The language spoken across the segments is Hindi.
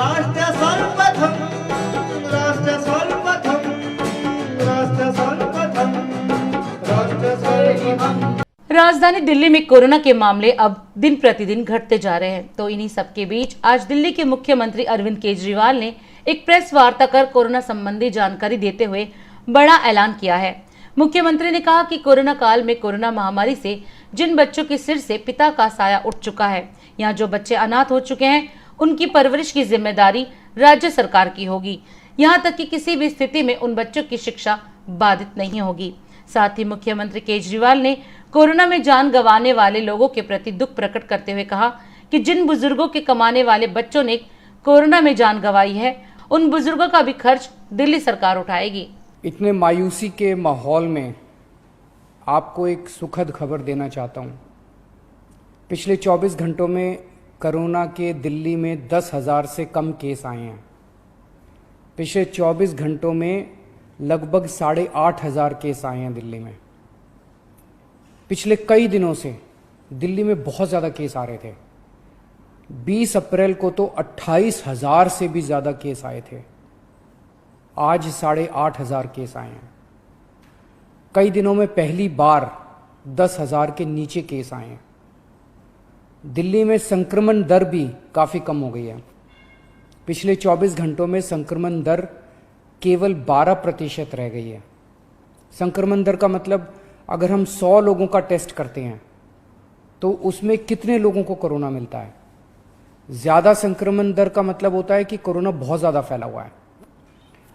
राष्ट्र सर्वप्रथम, राष्ट्र सर्वप्रथम, राष्ट्र सर्वप्रथम, राष्ट्र सर्वप्रथम। राजधानी दिल्ली में कोरोना के मामले अब दिन प्रतिदिन घटते जा रहे हैं। तो इन्हीं सबके बीच आज दिल्ली के मुख्यमंत्री अरविंद केजरीवाल ने एक प्रेस वार्ता कर कोरोना संबंधी जानकारी देते हुए बड़ा ऐलान किया है। मुख्यमंत्री ने कहा कि कोरोना काल में कोरोना महामारी से जिन बच्चों के सिर से पिता का साया उठ चुका है, यहाँ जो बच्चे अनाथ हो चुके हैं, उनकी परवरिश की जिम्मेदारी राज्य सरकार की होगी। यहाँ तक कि किसी भी स्थिति में उन बच्चों की शिक्षा बाधित नहीं होगी। साथ ही मुख्यमंत्री केजरीवाल ने कोरोना में जान गंवाने वाले लोगों के प्रति दुख प्रकट करते हुए कहा कि जिन बुजुर्गों के कमाने वाले बच्चों ने कोरोना में जान गंवाई है, उन बुजुर्गों का भी खर्च दिल्ली सरकार उठाएगी। इतने मायूसी के माहौल में आपको एक सुखद खबर देना चाहता हूँ। पिछले 24 घंटों में कोरोना के दिल्ली में 10,000 से कम केस आए हैं। पिछले 24 घंटों में लगभग 8,500 केस आए हैं दिल्ली में। पिछले कई दिनों से दिल्ली में बहुत ज़्यादा केस आ रहे थे। 20 अप्रैल को तो 28,000 से भी ज़्यादा केस आए थे। आज 8,500 केस आए हैं। कई दिनों में पहली बार 10,000 के नीचे केस आए हैं। दिल्ली में संक्रमण दर भी काफ़ी कम हो गई है। पिछले 24 घंटों में संक्रमण दर केवल 12% रह गई है। संक्रमण दर का मतलब अगर हम 100 लोगों का टेस्ट करते हैं तो उसमें कितने लोगों को कोरोना मिलता है। ज़्यादा संक्रमण दर का मतलब होता है कि कोरोना बहुत ज़्यादा फैला हुआ है।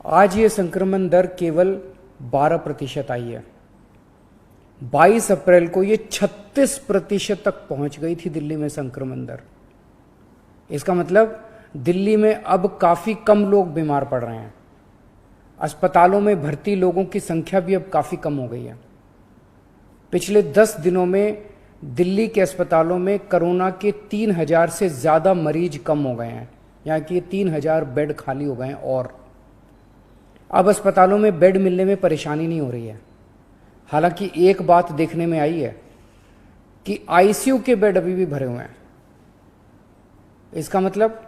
आज ये संक्रमण दर केवल 12% आई है। 22 अप्रैल को ये 36% तक पहुंच गई थी दिल्ली में संक्रमण दर। इसका मतलब दिल्ली में अब काफ़ी कम लोग बीमार पड़ रहे हैं। अस्पतालों में भर्ती लोगों की संख्या भी अब काफ़ी कम हो गई है। पिछले 10 दिनों में दिल्ली के अस्पतालों में कोरोना के 3,000 से ज़्यादा मरीज कम हो गए हैं। यहाँ की 3,000 बेड खाली हो गए हैं और अब अस्पतालों में बेड मिलने में परेशानी नहीं हो रही है। हालांकि एक बात देखने में आई है कि आईसीयू के बेड अभी भी भरे हुए हैं। इसका मतलब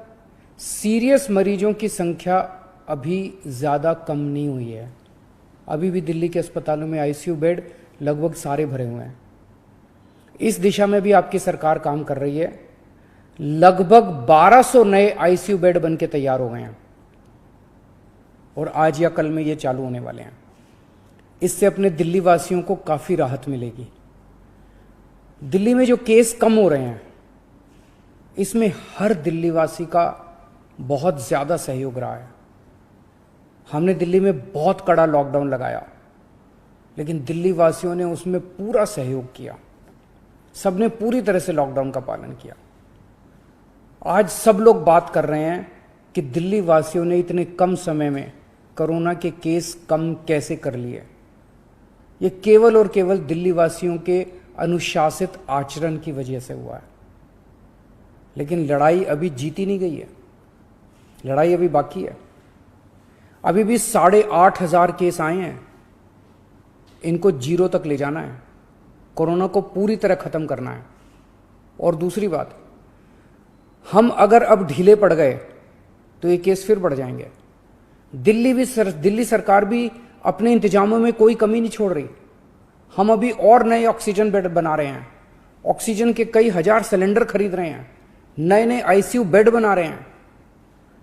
सीरियस मरीजों की संख्या अभी ज़्यादा कम नहीं हुई है। अभी भी दिल्ली के अस्पतालों में आईसीयू बेड लगभग सारे भरे हुए हैं। इस दिशा में भी आपकी सरकार काम कर रही है। लगभग 1200 नए आईसीयू बेड बन के तैयार हो गए हैं और आज या कल में ये चालू होने वाले हैं। इससे अपने दिल्ली वासियों को काफ़ी राहत मिलेगी। दिल्ली में जो केस कम हो रहे हैं, इसमें हर दिल्ली वासी का बहुत ज़्यादा सहयोग रहा है। हमने दिल्ली में बहुत कड़ा लॉकडाउन लगाया, लेकिन दिल्ली वासियों ने उसमें पूरा सहयोग किया। सबने पूरी तरह से लॉकडाउन का पालन किया। आज सब लोग बात कर रहे हैं कि दिल्ली वासियों ने इतने कम समय में कोरोना के केस कम कैसे कर लिए। ये केवल और केवल दिल्ली वासियों के अनुशासित आचरण की वजह से हुआ है। लेकिन लड़ाई अभी जीती नहीं गई है। लड़ाई अभी बाकी है। अभी भी 8,500 केस आए हैं। इनको 0 तक ले जाना है। कोरोना को पूरी तरह खत्म करना है। और दूसरी बात, हम अगर अब ढीले पड़ गए तो ये केस फिर बढ़ जाएंगे। दिल्ली सरकार भी अपने इंतजामों में कोई कमी नहीं छोड़ रही। हम अभी और नए ऑक्सीजन बेड बना रहे हैं। ऑक्सीजन के कई हजार सिलेंडर खरीद रहे हैं। नए नए आईसीयू बेड बना रहे हैं,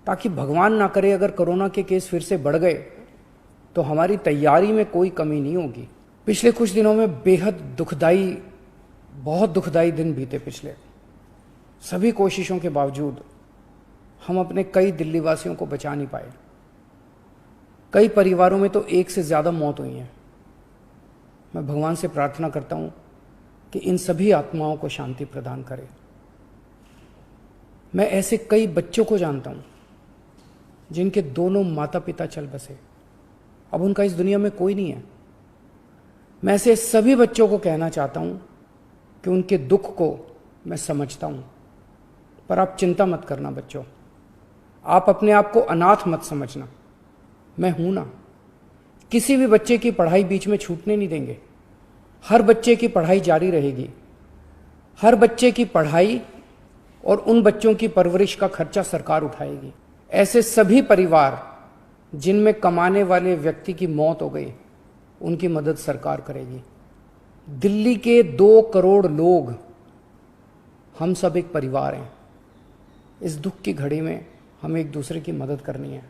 ताकि भगवान ना करे अगर कोरोना के केस फिर से बढ़ गए तो हमारी तैयारी में कोई कमी नहीं होगी। पिछले कुछ दिनों में बेहद दुखदाई, बहुत दुखदाई दिन बीते। पिछले सभी कोशिशों के बावजूद हम अपने कई दिल्ली वासियों को बचा नहीं पाए। कई परिवारों में तो 1 से ज़्यादा मौत हुई है। मैं भगवान से प्रार्थना करता हूँ कि इन सभी आत्माओं को शांति प्रदान करे। मैं ऐसे कई बच्चों को जानता हूँ जिनके दोनों माता पिता चल बसे, अब उनका इस दुनिया में कोई नहीं है। मैं ऐसे सभी बच्चों को कहना चाहता हूँ कि उनके दुख को मैं समझता हूँ, पर आप चिंता मत करना बच्चों। आप अपने आप को अनाथ मत समझना। मैं हूं ना। किसी भी बच्चे की पढ़ाई बीच में छूटने नहीं देंगे। हर बच्चे की पढ़ाई जारी रहेगी। हर बच्चे की पढ़ाई और उन बच्चों की परवरिश का खर्चा सरकार उठाएगी। ऐसे सभी परिवार जिनमें कमाने वाले व्यक्ति की मौत हो गई, उनकी मदद सरकार करेगी। दिल्ली के 2 करोड़ लोग, हम सब एक परिवार हैं। इस दुख की घड़ी में हमें एक दूसरे की मदद करनी है।